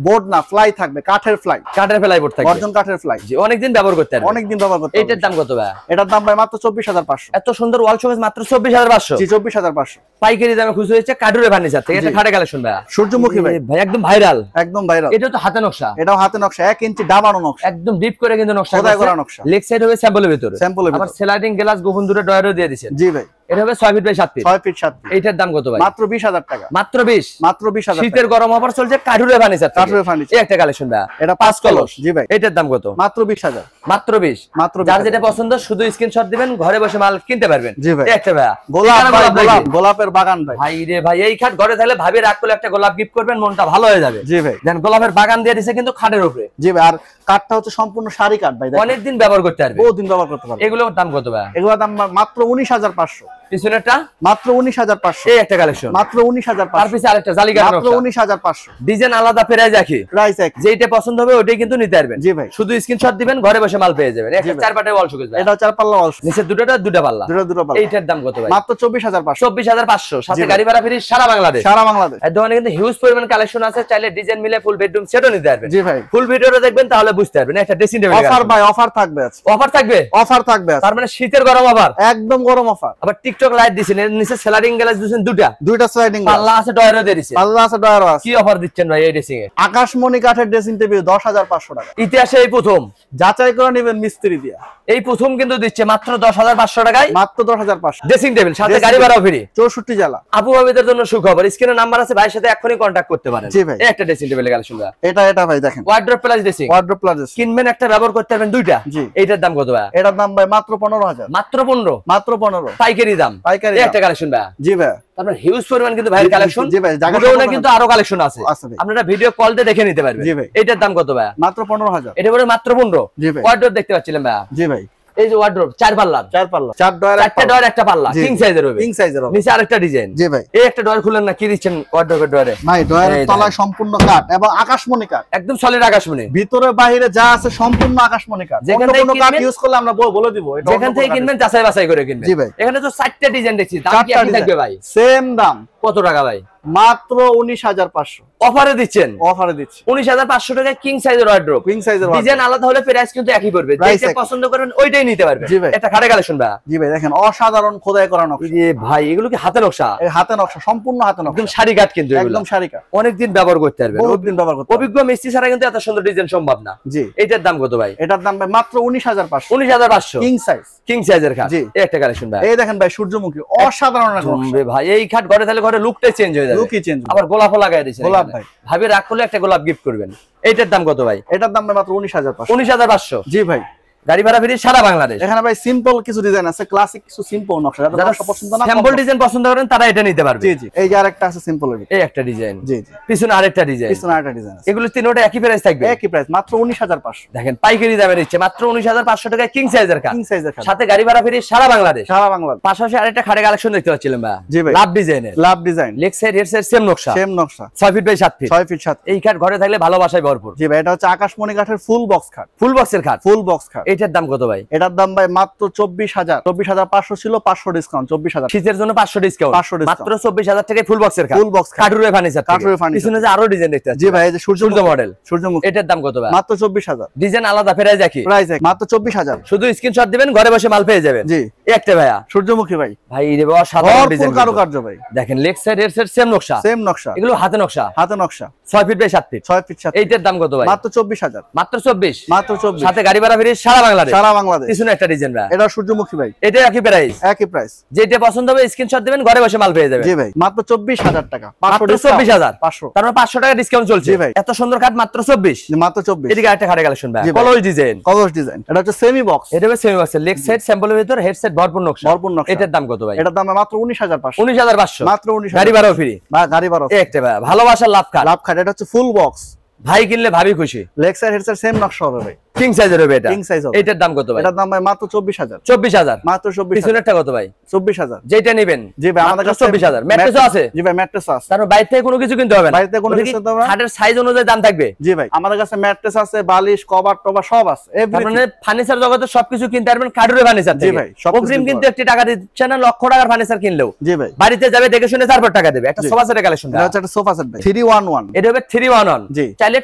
Speaker 1: বোর্ড না, ফ্লাই থাকবে, কাঠের ফ্লাই,
Speaker 2: কাঠের ফেলাই বোর্ড থাকবে,
Speaker 1: গর্জন কাঠের ফ্লাই।
Speaker 2: জি অনেকদিন ব্যবহার করতে পারবেন।
Speaker 1: অনেকদিন ব্যবহার করতে
Speaker 2: এটার দাম কত ভাই?
Speaker 1: এটার দাম ভাই মাত্র 24500।
Speaker 2: এত সুন্দর ওয়াল শোকেস মাত্র 24500।
Speaker 1: জি 24500।
Speaker 2: পাইকারি দামে খুচরো হচ্ছে কাঠুরে ফার্নিচার থেকে। এটা খাটে কালেকশন ভাই,
Speaker 1: সূর্যমুখী ভাই,
Speaker 2: ভাই একদম ভাইরাল,
Speaker 1: একদম ভাইরাল।
Speaker 2: এটা তো হাতে নকশা,
Speaker 1: এটাও হাতে নকশা, 1 ইঞ্চি ডাবানো নকশা,
Speaker 2: একদম ডিপ করে কিন্তু নকশা
Speaker 1: খোদাই করা নকশা।
Speaker 2: লেগ সাইড হবে স্যাম্পলের ভিতরে,
Speaker 1: স্যাম্পলের
Speaker 2: আবার
Speaker 1: ভিতরে।
Speaker 2: স্লাইডিং গ্লাস গোপন দুটো ডয়ারও দিয়ে দিয়েছেন।
Speaker 1: জি ভাই।
Speaker 2: এটা হবে 6 feet by 7 feet,
Speaker 1: 6 feet 7 feet.
Speaker 2: এইটার দাম কত ভাই?
Speaker 1: মাত্র 20000 টাকা,
Speaker 2: মাত্র 20,
Speaker 1: মাত্র 20000
Speaker 2: শীতের গরম অফার চলছে কাঠুরে ফার্নিচার,
Speaker 1: কাঠুরে ফার্নিচার।
Speaker 2: এই একটা কালেকশন ভাই।
Speaker 1: এটা 5 কলস। জি ভাই।
Speaker 2: এটার দাম কত?
Speaker 1: মাত্র 20000,
Speaker 2: মাত্র 20,
Speaker 1: মাত্র
Speaker 2: যার যেটা পছন্দ শুধু স্ক্রিনশট দিবেন, ঘরে বসে মাল কিনতে পারবেন।
Speaker 1: জি ভাই।
Speaker 2: এই একটা ভাই
Speaker 1: গোলাপ ভাই,
Speaker 2: গোলাপ
Speaker 1: গোলাপ, গোলাপের বাগান ভাই।
Speaker 2: ভাই রে ভাই, এই খাট ঘরে থাকলে ভাবি রাগ করলে একটা গোলাপ গিফট করবেন, মনটা ভালো হয়ে যাবে।
Speaker 1: জি ভাই।
Speaker 2: দেন গোলাপের বাগান দিয়ে দিছে কিন্তু খাটের উপরে।
Speaker 1: জি ভাই। আর কাঠটা হচ্ছে সম্পূর্ণ সারি কাঠ ভাই, দেখেন
Speaker 2: অনেকদিন ব্যবহার করতে পারবে,
Speaker 1: বহুদিন ব্যবহার করতে পারবে।
Speaker 2: এগুলোর দাম কত ভাই?
Speaker 1: এগুলোর দাম মাত্র 19500।
Speaker 2: পিছনেরটা
Speaker 1: মাত্র 19500।
Speaker 2: এই একটা কালেকশন,
Speaker 1: মাত্র
Speaker 2: তার
Speaker 1: 19500।
Speaker 2: পিছে আরেকটা জালিকার
Speaker 1: মাত্র
Speaker 2: নকশা,
Speaker 1: 19500।
Speaker 2: ডিজাইন আলাদা প্রাইস রাখি,
Speaker 1: প্রাইস এক।
Speaker 2: যেটা পছন্দ হবে ওটাই কিন্তু নিতে পারবেন।
Speaker 1: জি ভাই।
Speaker 2: শুধু স্ক্রিনশট দিবেন, ঘরে বসে মাল পেয়ে যাবেন। একটা 4 পাটের ওয়াল শোকেস ভাই,
Speaker 1: এটাও 4 পাল্লা ওয়াল,
Speaker 2: নিচে দুটা পাল্লা,
Speaker 1: দুটো পাল্লা।
Speaker 2: এইটার দাম কত ভাই?
Speaker 1: মাত্র 24500।
Speaker 2: 24500, সাথে
Speaker 1: জি ভাই।
Speaker 2: গাড়ি ভাড়া ফ্রি সারা বাংলাদেশ।
Speaker 1: সারা বাংলাদেশ।
Speaker 2: এই দোকানে কিন্তু হিউজ পরিমাণ কালেকশন আছে, চাইলে ডিজাইন মিলে ফুল বেডরুম সেটও নিতে পারবেন।
Speaker 1: জি ভাই।
Speaker 2: ফুল ভিডিওটা দেখবেন তাহলে বুঝতে পারবেন। একটা ড্রেসিং টেবিল
Speaker 1: অফার ভাই, অফার থাকবে আজকে,
Speaker 2: অফার থাকবে,
Speaker 1: অফার থাকবে আজকে।
Speaker 2: তার মানে শীতের গরম অফার,
Speaker 1: একদম গরম অফার।
Speaker 2: আবার টিকটক লাইট দিছেন, এর নিচে স্লাইডিং গ্লাস দিছেন
Speaker 1: দুইটা স্লাইডিং
Speaker 2: পাল্লা আছে, ডয়ারও দিয়ে দিছেন।
Speaker 1: পাল্লা আছে, ডয়ার আছে।
Speaker 2: কি অফার দিচ্ছেন ভাই এই ড্রেসিং এ?
Speaker 1: আকাশমণি কাঠের ড্রেসিং টেবিল 10500 টাকা,
Speaker 2: ইতিহাসে এই প্রথম,
Speaker 1: যাচাই করে নেবেন মিস্ত্রি দিয়া।
Speaker 2: এই প্রথম কিন্তু দিচ্ছে মাত্র 10,500 টাকায়,
Speaker 1: মাত্র 10,500।
Speaker 2: ড্রেসিং টেবিল সাথে গাড়ি ভাড়াও ফ্রি,
Speaker 1: 64 জেলা।
Speaker 2: আপু ভাবিদের জন্য সুখবর, স্ক্রিনে নাম্বার আছে, ভাইয়ের সাথে এখনই কন্টাক্ট করতে পারেন।
Speaker 1: জি ভাই,
Speaker 2: এই একটা ড্রেসিং টেবিলের কালেকশন ভাই,
Speaker 1: এটা ভাই দেখেন,
Speaker 2: wardrobe plus dressing,
Speaker 1: wardrobe plus
Speaker 2: কিনবেন একটা ব্যবহার করতে পারবেন দুইটা।
Speaker 1: জি,
Speaker 2: এইটার দাম কত ভাই?
Speaker 1: এটার দাম ভাই মাত্র 15,000।
Speaker 2: মাত্র 15,
Speaker 1: মাত্র 15
Speaker 2: পাইকারি দাম।
Speaker 1: পাইকারি
Speaker 2: এই একটা কালেকশন ভাই।
Speaker 1: জি ভাই,
Speaker 2: তারপর হিউজ পরিমাণ কিন্তু ভাইয়ের কালেকশন।
Speaker 1: জি ভাই,
Speaker 2: জায়গাটা কিন্তু আরো কালেকশন আছে, আপনারা ভিডিও কল দিয়ে দেখে নিতে পারবেন।
Speaker 1: জি ভাই,
Speaker 2: এটার দাম কত ভাই?
Speaker 1: মাত্র 15,000।
Speaker 2: এটা বলে মাত্র 15।
Speaker 1: জি ভাই,
Speaker 2: ওয়ার্ড্রপ দেখতে পাচ্ছিলেন ভাই?
Speaker 1: জি ভাই,
Speaker 2: এই যে ওয়ার্ড্রপ 4 পাল্লা,
Speaker 1: 4 পাল্লা, 4 ডয়ার,
Speaker 2: চারটা ডয়ার একটা পাল্লা, কিং সাইজের হবে,
Speaker 1: কিং সাইজের হবে,
Speaker 2: নিচে আরেকটা ডিজাইন।
Speaker 1: জি ভাই,
Speaker 2: এই একটা ডয়ার খুলেন না, কি দিচ্ছেন ওয়ার্ড্রপের ডয়ারে?
Speaker 1: ভাই ডয়ারের তলায় সম্পূর্ণ কাঠ এবং আকাশমণি কাঠ,
Speaker 2: একদম সলিড আকাশমণি,
Speaker 1: ভিতরে বাইরে যা আছে সম্পূর্ণ আকাশমণি কাঠ।
Speaker 2: যেখান
Speaker 1: অন্য
Speaker 2: থেকে
Speaker 1: কোনো কাঠ
Speaker 2: কিনবেন-
Speaker 1: ইউজ করলে আমরা বলে দিব, এটা
Speaker 2: যেখান থেকে কিনবেন যাচাই বাছাই করে কিনবেন।
Speaker 1: জি ভাই,
Speaker 2: এখানে তো 4টা ডিজাইন দেখছি, দাম কি একই থাকবে ভাই?
Speaker 1: সেম দাম।
Speaker 2: কত টাকা ভাই?
Speaker 1: মাত্র 19,500
Speaker 2: অফারে দিচ্ছেন,
Speaker 1: অফারে দিচ্ছি।
Speaker 2: 19,500 টাকায় কিং সাইজের ওয়ার্ড্রপ,
Speaker 1: কিং সাইজের
Speaker 2: ডিজাইন আলাদা হলে প্রাইস কিন্তু একই পড়বে,
Speaker 1: Price
Speaker 2: যেটা
Speaker 1: একই।
Speaker 2: পছন্দ করবেন ওইটাই নিতে পারবেন।
Speaker 1: জি ভাই,
Speaker 2: এটা খাটে কালেকশন ভাই।
Speaker 1: জি ভাই দেখেন, অসাধারণ খোদাই করা নকশা।
Speaker 2: এই যে ভাই এগুলো কি হাতে নকশা?
Speaker 1: এই হাতে নকশা, সম্পূর্ণ হাতে নকশা,
Speaker 2: একদম শাড়ি কাট, কিন্তু এগুলো
Speaker 1: একদম শাড়ি কাঠ,
Speaker 2: অনেকদিন ব্যবহার করতে পারবেন,
Speaker 1: বহুত দিন ব্যবহার করতে পারবেন।
Speaker 2: অভিজ্ঞ মিস্ত্রি ছাড়া কিন্তু এত সুন্দর ডিজাইন সম্ভব না।
Speaker 1: জি,
Speaker 2: এটার দাম কত ভাই?
Speaker 1: এটার দাম ভাই মাত্র 19,500।
Speaker 2: 19,500
Speaker 1: কিং সাইজ,
Speaker 2: কিং সাইজের খাট।
Speaker 1: জি,
Speaker 2: এই একটা কালেকশন ভাই।
Speaker 1: এই দেখেন ভাই, সূর্যমুখী, অসাধারণ এক নকশা।
Speaker 2: রে ভাই এই খাট ঘরে তাহলে ঘরে লুকটাই চেঞ্জ হয়ে যাবে,
Speaker 1: লুকই চেঞ্জ।
Speaker 2: আবার গোলাপও লাগাই দিয়েছেন।
Speaker 1: গোলাপ ভাই,
Speaker 2: ভাবি রাগ করলে একটা গোলাপ গিফট করবেন। এইটার দাম কত ভাই?
Speaker 1: এটার দাম ভাই মাত্র 19,500।
Speaker 2: 19,500।
Speaker 1: জি ভাই,
Speaker 2: গাড়ি ভাড়া ফ্রি সারা বাংলাদেশ।
Speaker 1: এখানে ভাই সিম্পল কিছু ডিজাইন আছে, ক্লাসিক কিছু সিম্পল নকশা, যাদের
Speaker 2: যারা
Speaker 1: নকশা পছন্দ না,
Speaker 2: স্যাম্পল ডিজাইন পছন্দ করেন তারা এটা নিতে পারবে।
Speaker 1: জি জি, এই যে আরেকটা আছে সিম্পলের ভিতরে,
Speaker 2: এই একটা ডিজাইন,
Speaker 1: জি জি,
Speaker 2: পিছনে আরেকটা ডিজাইন,
Speaker 1: পিছনে আরেকটা ডিজাইন আছে।
Speaker 2: এগুলো তিনটা একই প্রাইস থাকবে,
Speaker 1: একই প্রাইস, মাত্র 19,500।
Speaker 2: দেখেন পাইকারি দামে দিচ্ছে মাত্র 19,500 টাকায় কিং সাইজের খাট,
Speaker 1: কিং সাইজের খাট,
Speaker 2: সাথে গাড়ি ভাড়া ফ্রি সারা বাংলাদেশ।
Speaker 1: সারা বাংলাদেশ।
Speaker 2: পাশাপাশি আরেকটা খাটে কালেকশন দেখতে পাচ্ছিলাম ভাই।
Speaker 1: জি ভাই,
Speaker 2: লাভ ডিজাইনের,
Speaker 1: love design,
Speaker 2: leg side head side same নকশা,
Speaker 1: সেম নকশা,
Speaker 2: 6 feet by 7 feet,
Speaker 1: 6 feet 7 feet.
Speaker 2: এই খাট ঘরে থাকলে ভালোবাসায় ভরপুর।
Speaker 1: জি ভাই, এটা হচ্ছে আকাশমণি কাঠের ফুল বক্স খাট,
Speaker 2: ফুল বক্সের খাট,
Speaker 1: ফুল বক্স খাট।
Speaker 2: এটার দাম কত ভাই?
Speaker 1: এটার দাম ভাই মাত্র 24,500 ছিল, 500 ডিসকাউন্ট, 24,000।
Speaker 2: শীতের জন্য 500 ডিসকাউন্ট,
Speaker 1: 500 discount।
Speaker 2: মাত্র 24,000 টাকায় ফুল বক্সের খাট,
Speaker 1: ফুল বক্স খাট,
Speaker 2: কাঠুরে ফার্নিচার,
Speaker 1: কাঠুরে furniture।
Speaker 2: পিছনে যে আরো ডিজাইন দেখতে পাচ্ছি।
Speaker 1: জি ভাই, এই যে
Speaker 2: সূর্য মডেল,
Speaker 1: সূর্যমুখী,
Speaker 2: এটার দাম কত ভাই?
Speaker 1: মাত্র 24,000।
Speaker 2: ডিজাইন আলাদা প্রাইস একই,
Speaker 1: প্রাইস মাত্র 24,000।
Speaker 2: শুধু স্ক্রিনশট দিবেন, ঘরে বসে মাল পেয়ে যাবেন।
Speaker 1: জি,
Speaker 2: এই একটা ভাইয়া
Speaker 1: সূর্যমুখী ভাই,
Speaker 2: ভাই রে বাবা সাধারণ
Speaker 1: ভরপুর
Speaker 2: ডিজাইন,
Speaker 1: কারুকার্য ভাই,
Speaker 2: দেখেন leg side head side same নকশা,
Speaker 1: সেম নকশা,
Speaker 2: এগুলো হাতে নকশা,
Speaker 1: হাতে নকশা,
Speaker 2: 6 feet by 7 feet,
Speaker 1: 6 feet 7 feet.
Speaker 2: এইটার দাম কত ভাই?
Speaker 1: মাত্র 24,000।
Speaker 2: মাত্র 24,
Speaker 1: মাত্র 24,
Speaker 2: সাথে গাড়ি ভাড়া ফ্রি সারা বাংলাদেশ।
Speaker 1: সারা বাংলাদেশ।
Speaker 2: পিছনে একটা ডিজাইন ভাই,
Speaker 1: এটা সূর্যমুখী ভাই,
Speaker 2: এটা একই প্রাইস,
Speaker 1: একই প্রাইস।
Speaker 2: যেটা পছন্দ হবে স্ক্রিনশট দিবেন, ঘরে বসে মাল পেয়ে যাবেন।
Speaker 1: জি ভাই, মাত্র 24,000 টাকা, 500
Speaker 2: মাত্র
Speaker 1: discount,
Speaker 2: 24,000,
Speaker 1: 500।
Speaker 2: তার মানে 500 টাকা ডিসকাউন্ট চলছে।
Speaker 1: জি ভাই,
Speaker 2: এত সুন্দর কাঠ মাত্র 24,
Speaker 1: জি, মাত্র 24।
Speaker 2: এদিকে আরেকটা খাটে কালেকশন ভাই,
Speaker 1: জি ভাই।
Speaker 2: কলস ডিজাইন,
Speaker 1: কলস ডিজাইন, এটা হচ্ছে সেমি বক্স,
Speaker 2: এটা হবে সেমি বক্সের, লেগ সাইড স্যাম্পলের ভিতর হেড সাইড ভরপুর নকশা,
Speaker 1: ভরপুর নকশা।
Speaker 2: এটার দাম কত ভাই?
Speaker 1: এটার দাম মাত্র 19,500।
Speaker 2: 19,500,
Speaker 1: মাত্র 19,000।
Speaker 2: গাড়ি ভাড়াও ফ্রি,
Speaker 1: গাড়ি ভাড়া,
Speaker 2: এই একটা ভাই ভালোবাসার লাভ খাট,
Speaker 1: লাভ খাট। এটা হচ্ছে ফুল বক্স,
Speaker 2: ভাই কিনলে ভাবি খুশি,
Speaker 1: leg side head side same নকশা হবে ভাই,
Speaker 2: কিং সাইজের হবে এটা,
Speaker 1: কিং সাইজ হবে।
Speaker 2: এটার দাম কত ভাই?
Speaker 1: এটার দাম ভাই মাত্র 24,000।
Speaker 2: 24,000,
Speaker 1: মাত্র 24,000।
Speaker 2: পিছনেরটা কত ভাই?
Speaker 1: 24,000।
Speaker 2: যেটা নেবেন
Speaker 1: জি ভাই, আমাদের কাছে
Speaker 2: 24,000, ম্যাট্রেসও আছে।
Speaker 1: জি ভাই, ম্যাট্রেস আছে,
Speaker 2: তার বাইরে থেকে কোনো কিছু কিনতে হবে না,
Speaker 1: বাইরে থেকে কোনো
Speaker 2: ওটা
Speaker 1: কিছু
Speaker 2: কি
Speaker 1: কিনতে হবে না।
Speaker 2: খাটের সাইজ অনুযায়ী দাম থাকবে।
Speaker 1: জি ভাই, আমাদের কাছে ম্যাট্রেস আছে, বালিশ, কভার টভার সব আছে,
Speaker 2: তার
Speaker 1: এভরিথিং।
Speaker 2: মানে ফার্নিচার জগতে সবকিছু কিনতে পারবেন কাঠুরে ফার্নিচার
Speaker 1: জি
Speaker 2: থেকে।
Speaker 1: ভাই, সবকিছু
Speaker 2: অগ্রিম
Speaker 1: কিনতে
Speaker 2: কিন্তু 1 টাকা দিচ্ছে না, লক্ষ টাকার ফার্নিচার কিনলেও
Speaker 1: জি ভাই,
Speaker 2: বাড়িতে যাবে দেখে শুনে তারপর টাকা দেবে। একটা
Speaker 1: জি।
Speaker 2: সোফা সেটের কালেকশন,
Speaker 1: এটা হচ্ছে একটা সোফা সেট ভাই, 311।
Speaker 2: এটা হবে 311,
Speaker 1: জি।
Speaker 2: চাইলে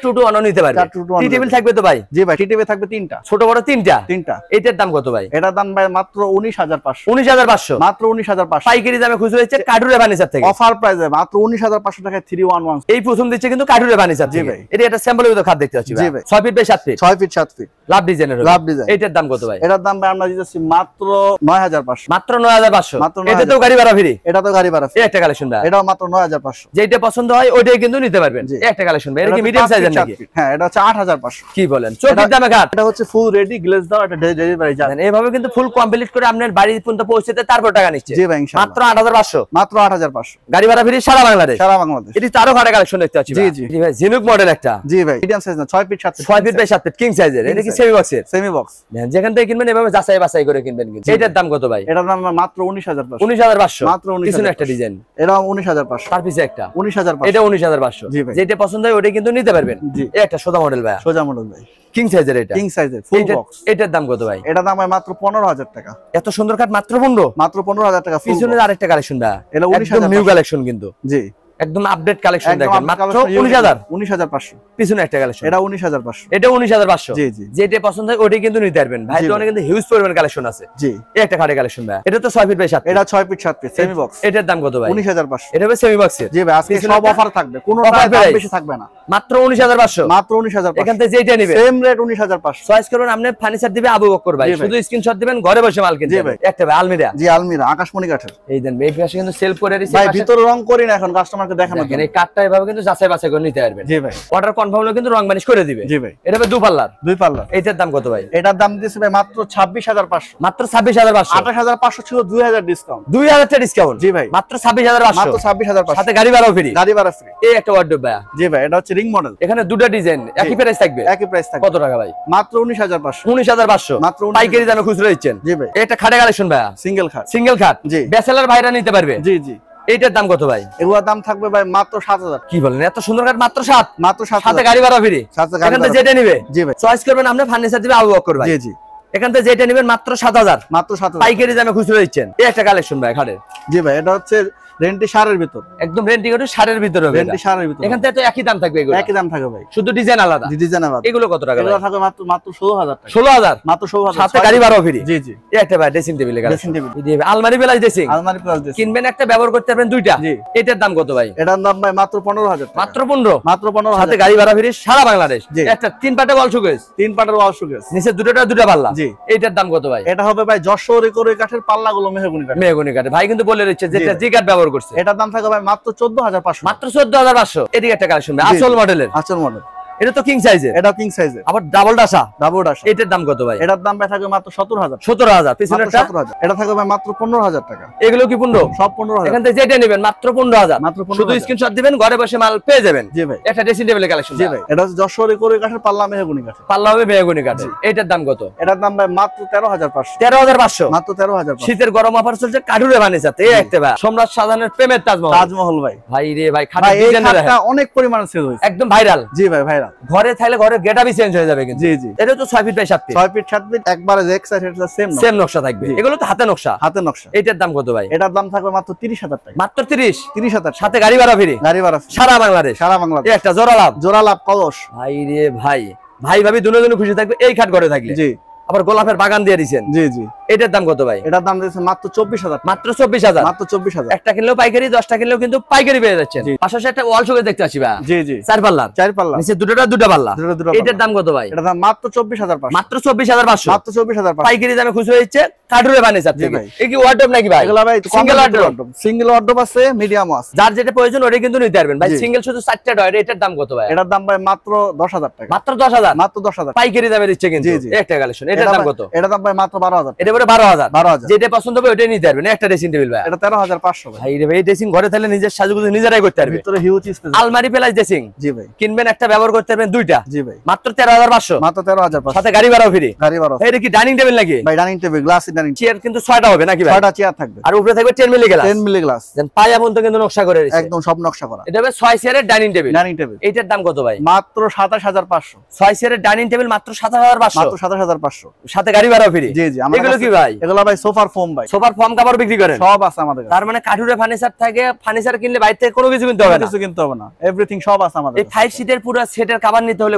Speaker 2: 221 নিতে পারবে।
Speaker 1: 221
Speaker 2: টি টেবিল থাকবে তো ভাই?
Speaker 1: জি ভাই, টিটিভি থাকবে 3টা,
Speaker 2: ছোট বড় 3টা। এটার দাম কত ভাই?
Speaker 1: এটার দাম ভাই মাত্র 19,500।
Speaker 2: 19,500,
Speaker 1: মাত্র 19,500।
Speaker 2: পাইকারি দামে খুচরো হচ্ছে কাঠুরে ফার্নিচার থেকে,
Speaker 1: অফার প্রাইসে মাত্র 19,500 টাকায় 311।
Speaker 2: এই প্রথম দিচ্ছে কিন্তু কাঠুরে ফার্নিচার
Speaker 1: জি
Speaker 2: থেকে।
Speaker 1: ভাই।
Speaker 2: এটা একটা স্যাম্পলের ভিতর খাট দেখতে পাচ্ছি
Speaker 1: জি
Speaker 2: ভাই,
Speaker 1: ভাই।
Speaker 2: 6 feet by 7 feet,
Speaker 1: 6 feet 7 feet,
Speaker 2: love ডিজাইনের,
Speaker 1: লাভ ডিজাইন।
Speaker 2: এটার দাম কত ভাই?
Speaker 1: এটার দাম ভাই আমরা দিতেছি মাত্র 9,500।
Speaker 2: মাত্র 9,500,
Speaker 1: মাত্র 9,500।
Speaker 2: এটাতেও গাড়ি ভাড়া ফ্রি।
Speaker 1: এটা তো গাড়ি ভাড়া,
Speaker 2: এই একটা কালেকশন ভাই,
Speaker 1: এটাও মাত্র 9,500।
Speaker 2: যেটা পছন্দ হয় ওইটাই কিন্তু নিতে পারবেন।
Speaker 1: জি।
Speaker 2: এই একটা কালেকশন ভাই, এটা
Speaker 1: এটা
Speaker 2: কি
Speaker 1: হচ্ছে
Speaker 2: মিডিয়াম
Speaker 1: 5
Speaker 2: সাইজের
Speaker 1: ফিট, 7
Speaker 2: নাকি?
Speaker 1: ফিট। হ্যাঁ, এটা হচ্ছে 8,500।
Speaker 2: কি বলেন, চোখের দামে ঘাট।
Speaker 1: এটা হচ্ছে ফুল রেডি গ্লেজ দাও, এটা ডেলিভারি চার্জ।
Speaker 2: এইভাবে কিন্তু ফুল কমপ্লিট করে আপনার বাড়ি পর্যন্ত পৌঁছাতে তারপর টাকা নিচ্ছে।
Speaker 1: জি ভাই, ইনশাআল্লাহ।
Speaker 2: মাত্র 8,500,
Speaker 1: মাত্র 8,500।
Speaker 2: গাড়ি ভাড়া ফ্রি সারা বাংলাদেশ।
Speaker 1: সারা বাংলাদেশ।
Speaker 2: এটি তারও খাটে কালেকশন দেখতে পাচ্ছি
Speaker 1: জি,
Speaker 2: ভাই।
Speaker 1: জি।
Speaker 2: জি ভাই, জিনুক মডেল একটা,
Speaker 1: জি ভাই, মিডিয়াম সাইজ না, 6 feet 7 feet,
Speaker 2: 6 feet by 7 feet king সাইজের। এটা কি
Speaker 1: size।
Speaker 2: সেমি বক্সের?
Speaker 1: Semi box.
Speaker 2: যেখান থেকে কিনবেন এভাবে যাচাই বাছাই করে কিনবেন কিন্তু। এটার দাম কত ভাই?
Speaker 1: এটার দাম মাত্র 19,500।
Speaker 2: 19,500,
Speaker 1: মাত্র 19,500।
Speaker 2: পিছনে একটা ডিজাইন,
Speaker 1: এটাও 19,500।
Speaker 2: তার পিছে একটা,
Speaker 1: 19,500।
Speaker 2: এটা 19,500।
Speaker 1: জি ভাই।
Speaker 2: যেটা পছন্দ হয় ওইটা কিন্তু নিতে পারবেন।
Speaker 1: জি।
Speaker 2: এই একটা সোজা মডেল ভাই,
Speaker 1: সোজা মডেল ভাই,
Speaker 2: কিং সাইজের। এটা
Speaker 1: কিং সাইজের ফুল বক্স।
Speaker 2: এটার দাম কত ভাই?
Speaker 1: এটার দাম ভাই মাত্র 15,000 টাকা।
Speaker 2: এত সুন্দর কাঠ মাত্র 15,
Speaker 1: মাত্র 15,000 টাকা ফুল
Speaker 2: পিছনে
Speaker 1: বক্স।
Speaker 2: আরেকটা কালেকশন ভাই,
Speaker 1: এটা
Speaker 2: একদম
Speaker 1: 19,500।
Speaker 2: নিউ কালেকশন কিন্তু।
Speaker 1: জি,
Speaker 2: একদম আপডেট কালেকশন
Speaker 1: একদম
Speaker 2: দেখেন,
Speaker 1: update
Speaker 2: মাত্র
Speaker 1: collection,
Speaker 2: 19,000
Speaker 1: 19,500
Speaker 2: পিছনে একটা কালেকশন,
Speaker 1: এটা 19,500
Speaker 2: এটা 19,500।
Speaker 1: জি জি
Speaker 2: যেটা পছন্দ হয় ওটাই কিন্তু নিতে পারবেন ভাই।
Speaker 1: জি
Speaker 2: তো
Speaker 1: ভাই।
Speaker 2: অনেক কিন্তু হিউজ পরিমাণ কালেকশন আছে।
Speaker 1: জি
Speaker 2: এই একটা খাটে কালেকশন ভাই, এটা তো 6 ফিট বাই 7 ফিট,
Speaker 1: এটা 6 ফিট 7 ফিট সেমি বক্স,
Speaker 2: এটার দাম কত ভাই?
Speaker 1: 19,500
Speaker 2: এটা হবে সেমি বক্সের।
Speaker 1: জি ভাই, আজকে
Speaker 2: পিছনে
Speaker 1: সব
Speaker 2: একটা
Speaker 1: অফার থাকবে, কোনো
Speaker 2: offer
Speaker 1: দাম
Speaker 2: price।
Speaker 1: বেশি থাকবে না,
Speaker 2: মাত্র 19,500,
Speaker 1: মাত্র 19,500
Speaker 2: এখান থেকে যেটা নেবেন
Speaker 1: সেম রেট 19,500।
Speaker 2: চয়েস করুন, আপনি ফার্নিচার দিবে আবু বকর ভাই,
Speaker 1: জি ভাই।
Speaker 2: শুধু স্ক্রিনশট দিবেন, ঘরে বসে মাল কিনতে
Speaker 1: জি
Speaker 2: হবে।
Speaker 1: ভাই।
Speaker 2: একটা ভাই আলমিরা,
Speaker 1: জি আলমিরা আকাশমণি কাঠের
Speaker 2: এই দেন এই পাশে কিন্তু সেলফ করে দিয়েছে,
Speaker 1: ভাই, ভিতরে রং করি না এখন, কাস্টমারকে দেখানোর
Speaker 2: দেখেন
Speaker 1: জন্য।
Speaker 2: এই কাঠটা এভাবে কিন্তু যাচাই বাছাই করে নিতে পারবেন।
Speaker 1: জি ভাই।
Speaker 2: অর্ডার কনফার্ম হলে কিন্তু রং বানিশ করে দিবে।
Speaker 1: জি ভাই।
Speaker 2: এটা হবে দুপাল্লার,
Speaker 1: দুই পাল্লা,
Speaker 2: এইটার দাম কত ভাই?
Speaker 1: এটার দাম দিয়েছে ভাই মাত্র 26,500,
Speaker 2: মাত্র 26,500।
Speaker 1: 28,500 ছিল, 2,000 ডিসকাউন্ট।
Speaker 2: 2000 টাকা ডিসকাউন্ট।
Speaker 1: জি ভাই।
Speaker 2: মাত্র 26,500,
Speaker 1: মাত্র 26,500
Speaker 2: সাথে গাড়ি ভাড়াও ফ্রি,
Speaker 1: গাড়ি ভাড়া ফ্রি।
Speaker 2: এই একটা ওয়ার্ডরোব ভাই।
Speaker 1: জি ভাই, এটা হচ্ছে রিং মডেল,
Speaker 2: এখানে দুটো ডিজাইন, একই প্রাইস থাকবে,
Speaker 1: একই প্রাইস থাকবে।
Speaker 2: কত টাকা ভাই?
Speaker 1: মাত্র 19,500,
Speaker 2: 19,500
Speaker 1: মাত্র 19,500
Speaker 2: পাইকারি দামে খুচরো দিচ্ছেন।
Speaker 1: জি ভাই।
Speaker 2: এটা খাটে কালেকশন ভাই,
Speaker 1: সিঙ্গেল খাট।
Speaker 2: সিঙ্গেল খাট,
Speaker 1: জি।
Speaker 2: ব্যাচেলর ভাইরা নিতে পারবে।
Speaker 1: জি জি।
Speaker 2: এইটার দাম কত ভাই?
Speaker 1: এগুলোর দাম থাকবে ভাই মাত্র 7,000,
Speaker 2: কি বলেন, এত সুন্দর কাঠ মাত্র 7,
Speaker 1: মাত্র
Speaker 2: সাথে
Speaker 1: 7,000,
Speaker 2: গাড়ি ভাড়া ফ্রি।
Speaker 1: সাথে গাড়ি
Speaker 2: এখান থেকে
Speaker 1: ভাড়া।
Speaker 2: যেটা নিবে
Speaker 1: জি ভাই।
Speaker 2: চয়েস করবেন, আপনি ফার্নিচার দিবে আবু বকর ভাই।
Speaker 1: জি জি।
Speaker 2: এখান থেকে যেটা নেবেন মাত্র 7,000,
Speaker 1: মাত্র 7,000
Speaker 2: পাইকারি দামে খুচরো দিচ্ছেন। এই একটা কালেকশন ভাই খাটের,
Speaker 1: জি ভাই, এটা হচ্ছে রেন্টি সারের ভিতর,
Speaker 2: একদম রেন্টি কাঠ শাড়ির ভিতরে হবে
Speaker 1: রেন্টি
Speaker 2: এটা।
Speaker 1: সারের ভিতর।
Speaker 2: এখান থেকে তো একই দাম থাকবে, এগুলো
Speaker 1: একই দাম থাকবে ভাই,
Speaker 2: শুধু ডিজাইন আলাদা।
Speaker 1: ডিজাইন আলাদা।
Speaker 2: এগুলো কত টাকা
Speaker 1: এগুলো
Speaker 2: ভাই?
Speaker 1: থাকবে মাত্র মাত্র 16,000 টাকা,
Speaker 2: 16,000,
Speaker 1: মাত্র 16,000,
Speaker 2: সাথে গাড়ি ভাড়াও ফ্রি।
Speaker 1: জি জি।
Speaker 2: এই একটা ভাই ড্রেসিং টেবিল
Speaker 1: ড্রেসিং টেবিল,
Speaker 2: আলমারি বেলায় ড্রেসিং,
Speaker 1: আলমারি প্লাস দিস।
Speaker 2: কিনবেন একটা ব্যবহার করতে পারবেন দুইটা।
Speaker 1: জি।
Speaker 2: এটার দাম কত ভাই?
Speaker 1: এটার দাম ভাই মাত্র 15,000 টাকা,
Speaker 2: মাত্র 15,
Speaker 1: মাত্র
Speaker 2: সাথে
Speaker 1: 15,000,
Speaker 2: গাড়ি ভাড়া ফ্রি সারা বাংলাদেশ।
Speaker 1: জি।
Speaker 2: একটা 3 পাটে ওয়াল শোকেস,
Speaker 1: 3 পাটের ওয়াল শোকেস,
Speaker 2: নিচে দুটা পাল্লা।
Speaker 1: জি।
Speaker 2: এইটার দাম কত ভাই?
Speaker 1: এটা হবে ভাই যশোরে করে কাঠের পাল্লাগুলো মেহগনি কাঠ,
Speaker 2: মেহগনি কাঠে। ভাই কিন্তু বলে দিচ্ছে যেটা
Speaker 1: জি।
Speaker 2: জি কাঠ ব্যবহার করছে।
Speaker 1: এটার দাম থাকবে ভাই মাত্র 14,500,
Speaker 2: মাত্র 14,500। এদিকে একটা কালেকশন ভাই,
Speaker 1: জি।
Speaker 2: আসল মডেলের,
Speaker 1: আচল মডেল,
Speaker 2: এটা তো কিং সাইজের,
Speaker 1: এটা কিং সাইজের,
Speaker 2: আবার ডাবল ডাসা।
Speaker 1: ডাবল ডাশ।
Speaker 2: এটার দাম কত ভাই?
Speaker 1: এটার দাম ভাই থাকবে মাত্র 17,000,
Speaker 2: 17,000। পিছনেরটা
Speaker 1: 17,000। এটা থাকবে ভাই মাত্র 15,000 টাকা,
Speaker 2: এগুলো কি 15?
Speaker 1: সব 15,000,
Speaker 2: এখান থেকে যেটা নেবেন মাত্র 15,000,
Speaker 1: মাত্র 15,000।
Speaker 2: শুধু স্ক্রিনশট দিবেন, ঘরে বসে মাল পেয়ে যাবেন।
Speaker 1: জি ভাই।
Speaker 2: একটা ড্রেসিং টেবিলের কালেকশন।
Speaker 1: জি ভাই, এটা হচ্ছে যশোরে করে কাঠের পাল্লা মেহগনি কাঠ,
Speaker 2: পাল্লা হবে মেহগনি কাঠে। এটার দাম কত?
Speaker 1: এটার দাম ভাই মাত্র 13,500,
Speaker 2: 13,500।
Speaker 1: মাত্র 13,500।
Speaker 2: শীতের গরম অফার চলছে কাঠুরে বানিয়েছে। এই একটা ভাই সম্রাট শাহজাহানের প্রেমের তাজমহল।
Speaker 1: তাজমহল ভাই,
Speaker 2: ভাই রে ভাই,
Speaker 1: ভাই
Speaker 2: খাটের
Speaker 1: এই
Speaker 2: ডিজাইনটা
Speaker 1: খাটটা
Speaker 2: দেখেন,
Speaker 1: অনেক পরিমাণে সেল হয়েছে।
Speaker 2: একদম ভাইরাল।
Speaker 1: জি ভাই, ভাইরা
Speaker 2: ঘরে থাকলে ঘরের গেটআপই চেঞ্জ হয়ে যাবে কিন্তু।
Speaker 1: জি জি।
Speaker 2: এটা তো 6 feet by 7 feet,
Speaker 1: 6 feet 7 feet একবারে যে এক্সাইট এটা সেম
Speaker 2: সেম নকশা থাকবে।
Speaker 1: জি।
Speaker 2: এগুলো তো হাতে নকশা,
Speaker 1: হাতের নকশা।
Speaker 2: এটার দাম কত ভাই?
Speaker 1: এটার দাম থাকবে মাত্র 30,000 টাকা,
Speaker 2: মাত্র 30,
Speaker 1: 30,000 টাকা,
Speaker 2: সাথে গাড়ি ভাড়া ফ্রি
Speaker 1: গাড়ি ভাড়া free,
Speaker 2: সারা বাংলাদেশ।
Speaker 1: সারা বাংলাদেশ।
Speaker 2: এই একটা জোড়া লাভ,
Speaker 1: জোড়া লাভ কলস।
Speaker 2: ভাই রে ভাই, ভাই ভাবি দুজনে খুশি থাকবে এই খাট ঘরে থাকলে।
Speaker 1: জি
Speaker 2: আবার গোলাপের বাগান দিয়ে দিয়েছেন।
Speaker 1: জি জি।
Speaker 2: এটার দাম কত ভাই?
Speaker 1: এটার দাম দিয়েছে মাত্র 24,000 টাকা,
Speaker 2: মাত্র 24,000।
Speaker 1: মাত্র 24,000।
Speaker 2: একটা কিনলেও পাইকারি, 10টা কিনলেও কিন্তু পাইকারি পেয়ে যাচ্ছেন।
Speaker 1: জি।
Speaker 2: পাশাপাশি একটা ওয়াল শোকেস দেখতে পাচ্ছি ভাই,
Speaker 1: জি জি।
Speaker 2: 4 পাল্লার,
Speaker 1: চার পাল্লা,
Speaker 2: নিচে দুটা পাল্লা।
Speaker 1: দুটো
Speaker 2: এটার দাম কত ভাই?
Speaker 1: এটার দাম মাত্র 24,500,
Speaker 2: মাত্র 24,500।
Speaker 1: মাত্র 24,500।
Speaker 2: পাইকারি দামে খুচরো দিচ্ছে কাঠুরে বানিয়েছে।
Speaker 1: জি ভাই।
Speaker 2: এই কি ওয়ার্ডরোব নাকি ভাই?
Speaker 1: এগুলা ভাই
Speaker 2: সিঙ্গেল ওয়ার্ডরোব,
Speaker 1: সিঙ্গেল ওয়ার্ডরোব আছে, মিডিয়াম আছে,
Speaker 2: যার যেটা প্রয়োজন ওটা কিন্তু নিতে পারবেন ভাই।
Speaker 1: জি।
Speaker 2: সিঙ্গেল শুধু 4টা ডয়ার। এটার দাম কত ভাই?
Speaker 1: এটার দাম ভাই মাত্র 10,000 টাকা,
Speaker 2: মাত্র 10,000,
Speaker 1: মাত্র 10,000।
Speaker 2: পাইকারি দামে দিচ্ছে কিন্তু।
Speaker 1: জি, জি।
Speaker 2: এই একটা কালেকশন, এটার দাম কত?
Speaker 1: এটার দাম ভাই মাত্র 12,000,
Speaker 2: এটা পরে 12,000।
Speaker 1: 12,000।
Speaker 2: যেটা পছন্দ হবে ওটাই নিতে পারবেন। একটা ড্রেসিং টেবিল ভাই,
Speaker 1: এটা 13,500 ভাই।
Speaker 2: ভাই রে ভাই, ড্রেসিং ঘরে থাকলে নিজের সাজুগুজু নিজেরাই করতে পারবে।
Speaker 1: ভিতরে হিউজ স্পেস।
Speaker 2: আলমারি প্লাস ড্রেসিং
Speaker 1: জি ভাই।
Speaker 2: কিনবেন একটা ব্যবহার করতে পারবেন দুইটা,
Speaker 1: জি ভাই।
Speaker 2: মাত্র 13,500,
Speaker 1: মাত্র 13,500,
Speaker 2: সাথে গাড়ি ভাড়াও ফ্রি।
Speaker 1: গাড়ি ভাড়া।
Speaker 2: এটা কি ডাইনিং টেবিল নাকি
Speaker 1: ভাই dining table, glass dining,
Speaker 2: chair কিন্তু 6টা হবে নাকি ভাই?
Speaker 1: 6টা চেয়ার থাকবে,
Speaker 2: আর উপরে থাকবে 10 মিলি গ্লাস,
Speaker 1: 10 মিলি গ্লাস,
Speaker 2: দেন পায়া পর্যন্ত কিন্তু নকশা করে দিয়েছে।
Speaker 1: একদম সব নকশা করা।
Speaker 2: এটা হবে 6 চেয়ারের ডাইনিং টেবিল।
Speaker 1: ডাইনিং টেবিল
Speaker 2: এটার দাম কত ভাই?
Speaker 1: মাত্র 27,500,
Speaker 2: 6 চেয়ারের ডাইনিং টেবিল মাত্র 7,500,
Speaker 1: মাত্র 27,500।
Speaker 2: সাথে গাড়ি ভাড়াও ফ্রি।
Speaker 1: জি জি। আমাদের
Speaker 2: এগুলো
Speaker 1: কাছে
Speaker 2: কি ভাই?
Speaker 1: এগুলো ভাই সোফার ফোম ভাই,
Speaker 2: সোফার ফর্ম কাভার বিক্রি করেন?
Speaker 1: সব আছে আমাদের কাছে।
Speaker 2: তার মানে কাঠুরে ফার্নিচার থাকে, ফার্নিচার কিনলে বাইরে থেকে কোনো কিছু কিনতে হবে না।
Speaker 1: কিছু কিনতে হবে না, এভরিথিং সব আছে আমাদের
Speaker 2: এই
Speaker 1: কাছে।
Speaker 2: 5 সিটের পুরো সেটের কভার নিতে হলে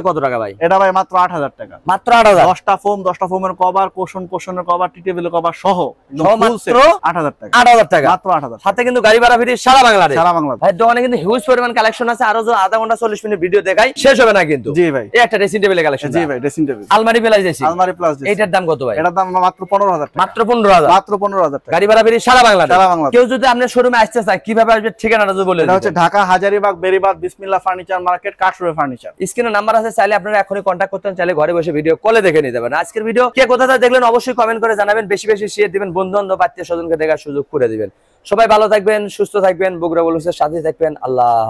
Speaker 2: কত টাকা ভাই?
Speaker 1: এটা ভাই মাত্র 8,000 টাকা,
Speaker 2: মাত্র 8,000।
Speaker 1: 10টা ফোম, 10টা ফোমের কভার, কোশনের কভার, টি টেবিলের কভার সহ একদম
Speaker 2: সহ
Speaker 1: ফুল সেট
Speaker 2: মাত্র
Speaker 1: 8,000 টাকা,
Speaker 2: 8,000 টাকা,
Speaker 1: মাত্র 8,000,
Speaker 2: সাথে কিন্তু গাড়ি ভাড়া ফ্রি সারা বাংলাদেশ।
Speaker 1: সারা বাংলাদেশ।
Speaker 2: ভাই দোকানে কিন্তু হিউজ পরিমাণ কালেকশন আছে। আরো যে আধা ঘন্টা 40 মিনিট ভিডিও দেখাই শেষ হবে না কিন্তু।
Speaker 1: জি ভাই।
Speaker 2: এই একটা ড্রেসিং টেবিলের কালেকশন।
Speaker 1: জি ভাই, ড্রেসিং টেবিল,
Speaker 2: আলমারি প্লাস ড্রেসিং,
Speaker 1: আলমারি প্লাস দিছি।
Speaker 2: এটার দাম কত ভাই?
Speaker 1: এটার দাম মাত্র 15,000 টাকা,
Speaker 2: মাত্র 15,000,
Speaker 1: মাত্র 15,000 টাকা,
Speaker 2: গাড়ি ভাড়া ফ্রি সারা বাংলাদেশ।
Speaker 1: সারা বাংলাদেশ।
Speaker 2: কেউ যদি আপনার শোরুমে আসতে চায় কিভাবে আসবে ঠিকানাটা যদি বলে
Speaker 1: এটা
Speaker 2: দিবেন।
Speaker 1: হচ্ছে ঢাকা হাজারীবাগ বেরিবাদ বিসমিল্লাহ ফার্নিচার মার্কেট, কাঠুরে ফার্নিচার।
Speaker 2: স্ক্রিনে নাম্বার আছে, চাইলে আপনারা এখনই কন্ট্যাক্ট করতে চাইলে ঘরে বসে ভিডিও কলে দেখে নিতে পারেন। আজকের ভিডিও কে কোথাটা দেখলেন অবশ্যই কমেন্ট করে জানাবেন। বেশি বেশি শেয়ার দিবেন, বন্ধু-বান্ধব আত্মীয় স্বজনকে দেখার সুযোগ করে দিবেন। সবাই ভালো থাকবেন, সুস্থ থাকবেন, বগুড়া বুলসের সাথে থাকবেন। আল্লাহ হাফেজ।